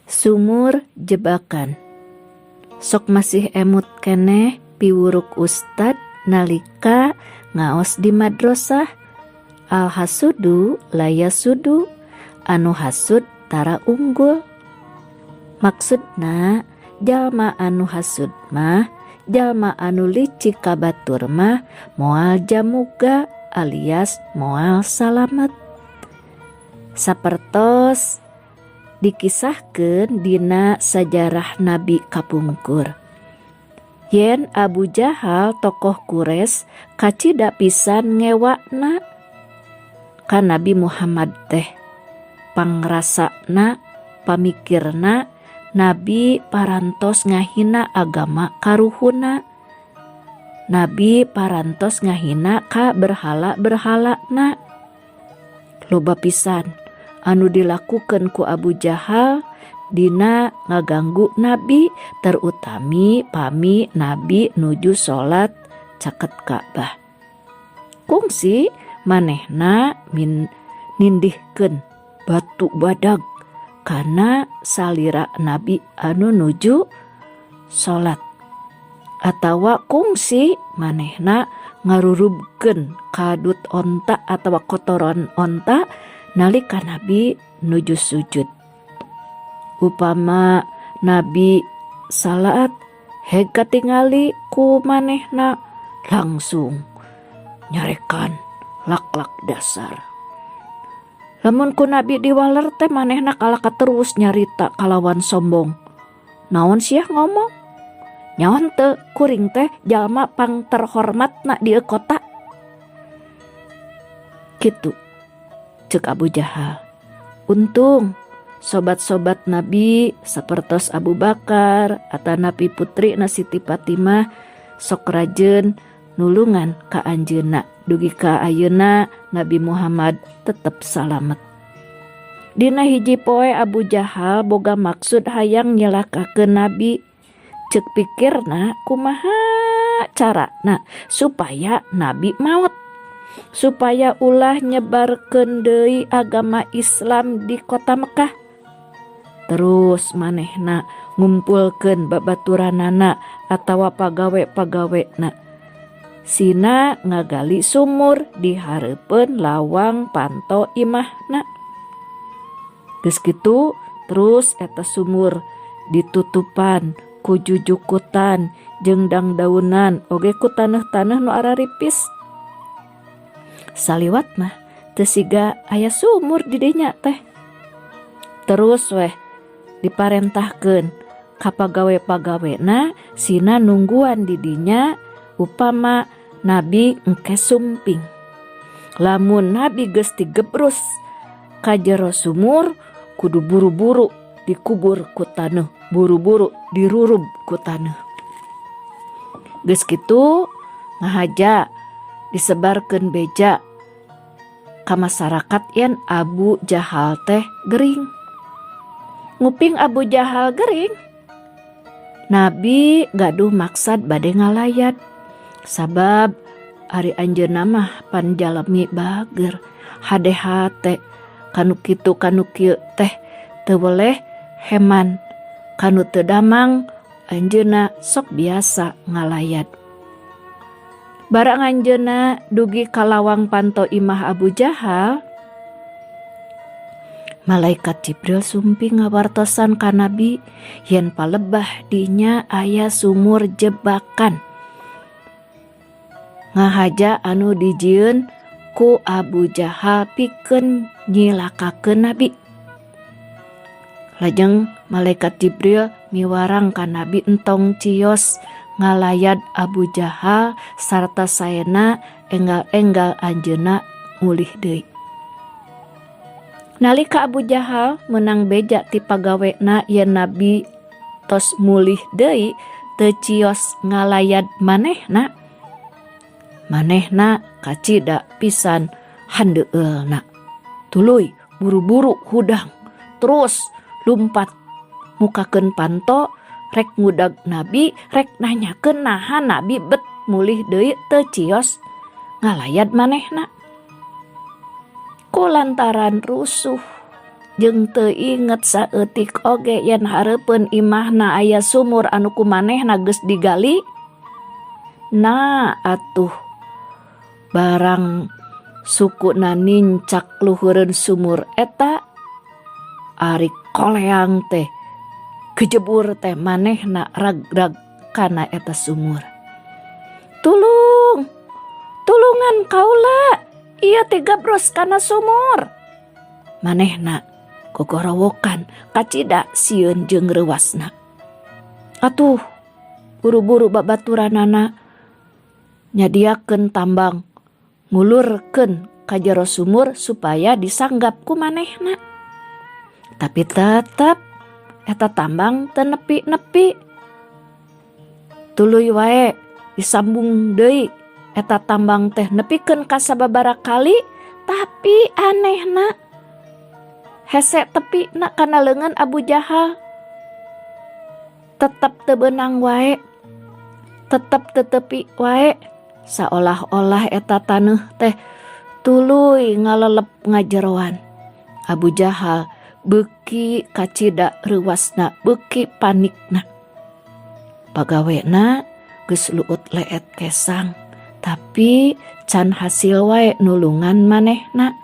Sumur jebakan. Sok masih emut keneh piwuruk ustad nalika ngaos di madrasah. Al hasudu layasudu, anu hasud tara unggul. Maksudna jalma anu hasud mah jalma anu licik ka batur mah moal jamuga alias moal salamet. Sapertos dikisahkeun dina sajarah Nabi kapungkur. Yen Abu Jahal tokoh Quraisy kacida pisan ngewakna ka Nabi Muhammad teh. Pangrasana, pamikirna Nabi parantos ngahina agama karuhuna. Nabi parantos ngahina ka berhala-berhalana. Loba pisan anu dilakukan ku Abu Jahal dina ngaganggu Nabi, terutami pami Nabi nuju salat caket Ka'bah. Kungsi manehna nindihkeun batu badag kana salira Nabi anu nuju salat, atawa kungsi manehna ngarurubkeun kadut onta atawa kotoran onta nalika Nabi nuju sujud. Upama Nabi salat heg katingali ku manehna langsung nyarekan lak-lak dasar. Lamun ku Nabi diwaler teh manehna kalaka terus nyarita kalawan sombong. Naon siah ngomong? Nyaon teu kuring teh jalma pang terhormatna di kota. Kitu ceuk Abu Jahal. Untung sobat-sobat Nabi sapertos Abu Bakar atanapi putri Siti Fatimah sok rajeun nulungan ka anjeunna dugi ka ayeuna Nabi Muhammad tetep salamet. Dina hiji poe Abu Jahal boga maksud hayang nyelakakeun Nabi. Ceuk pikirna kumaha carana supaya Nabi maot, supaya ulah nyebarkeun deui agama Islam di kota Mekah. Terus manehna ngumpulkeun babaturanana atawa pagawe-pagawena. Sina ngagali sumur di hareupeun lawang panto imahna. Geus kitu terus eta sumur ditutupan ku jujukutan jeung dangdaunan oge ku taneuh-taneuh nu araripis. Saliwat mah teu siga aya sumur di dinya teh. Terus weh diparentahkeun ka pagawe-pagawena sina nungguan di dinya upama Nabi engke sumping. Lamun Nabi geus digebrus ka jero sumur kudu buru-buru dikubur ku taneuh, buru-buru dirurub ku taneuh. Geus kitu ngahaja disebarkeun beja ka masyarakat yen Abu Jahal teh gering. Nguping Abu Jahal gering, Nabi gaduh maksad bade ngalayat. Sabab ari anjeunna mah pan jalmi bager, hadehate kanu kitu kanu kieu teh teu boleh heman, kanu teu damang anjeunna sok biasa ngalayat. Barang anjeunna dugi ka lawang panto imah Abu Jahal, malaikat Jibril sumping ngawartosan ka Nabi yen palebah dinya aya sumur jebakan. Ngahaja anu dijieun ku Abu Jahal pikeun nyilakakeun Nabi. Lajeng malaikat Jibril miwarang ka Nabi entong cios ngalayat Abu Jahal sarta saena enggal-enggal anjeunna mulih deui. Nalika Abu Jahal menang beja ti pagawena yen Nabi tos mulih deui teu cios ngalayat manehna kacida pisan handeueulna. Tuluy buru-buru hudang terus lumpat mukakeun panto rek ngudag Nabi, rek nanyakeun naha Nabi bet mulih deui teu cios ngalayat manehna. Ku lantaran rusuh jeung teu inget saeutik oge yen hareupeun imahna aya sumur anu kumanehna geus digali. Nah atuh barang sukuna nincak luhureun sumur eta, ari koleang teh kejebur teh manehna ragrag kana eta sumur. Tulungan kaula, ieu teh gabros kana sumur. Manehna gogorowokan kacida sieun jeung reuasna. Atuh buru-buru babaturanana nyadiakeun tambang, ngulurkeun ka jero sumur supaya disanggap ku manehna. Tapi tetep eta tambang teu nepi-nepi. Tuluy wae disambung deui eta tambang teh nepikeun ka sababaraha kali, tapi anehna hese tepina kana leungeun Abu Jahal tetep teu beunang wae, tetep teu tepi wae. Saolah-olah eta taneuh teh tuluy ngalelep ngajeroan. Abu Jahal beuki kacida reuasna, beuki panikna. Pagawena geus luut leet kesang, tapi can hasil wae nulungan manehna.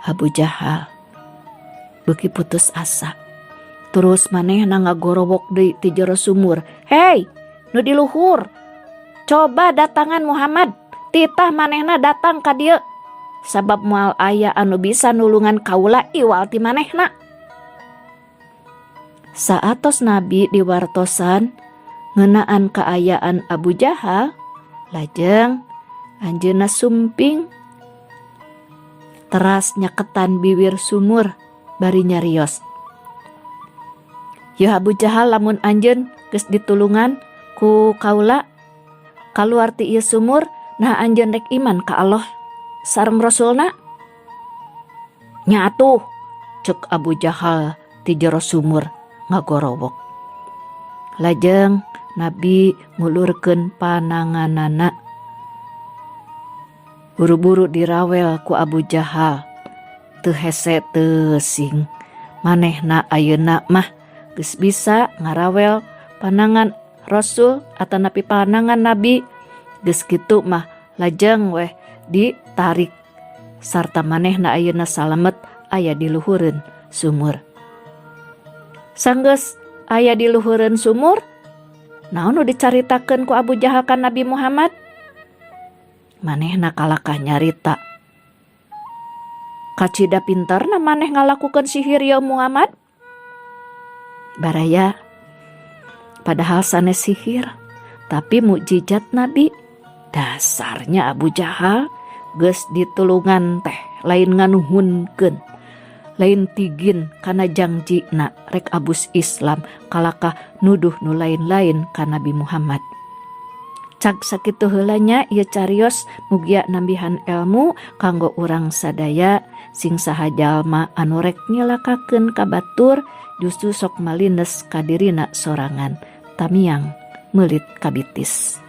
Abu Jahal beuki putus asa. Terus manehna ngagorowok deui ti jero sumur. "Hei, nu di luhur, coba datangan Muhammad, titah manehna datang ka dieu. Sabab moal aya anu bisa nulungan kaula iwal ti manehna." Saatos Nabi diwartosan ngeunaan kaayaan Abu Jahal, lajeng anjeunna sumping teras nyaketan bibir sumur bari nyarios. "Ya Abu Jahal, lamun anjeun geus ditulungan ku kaula kaluar ti ieu sumur, nah anjeun rek iman ka Allah sareng Rasulna?" "Nya atuh," ceuk Abu Jahal ti jero sumur ngagorowok. Lajeng Nabi ngulurkeun pananganana. Buru-buru dirawel ku Abu Jahal, teu hese teu sing. Manehna ayeuna mah geus bisa ngarawel panangan Rasul atanapi panangan Nabi. Geus kitu mah lajeng weh ditarik sarta manehna ayeuna salamet aya di luhureun sumur. Sanggeus aya di luhureun sumur, naon nu dicaritakeun ku Abu Jahal ka Nabi Muhammad? Manehna kalakah nyarita, "Kacida pinterna maneh ngalakukeun sihir ya Muhammad?" Baraya padahal sanes sihir, tapi mukjizat Nabi. Dasarnya Abu Jahal geus ditulungan teh lain nganuhunkeun, lain tigin kana jangjina rek abus Islam, kalakah nuduh nu lain-lain ka Nabi Muhammad. Cag sakitu heula nya ieu carios mugia nambihan ilmu kanggo urang sadaya, sing saha jalma anu rek nyelakakeun ka batur justru sok malines ka dirina sorangan, tamiang meulit kabitis.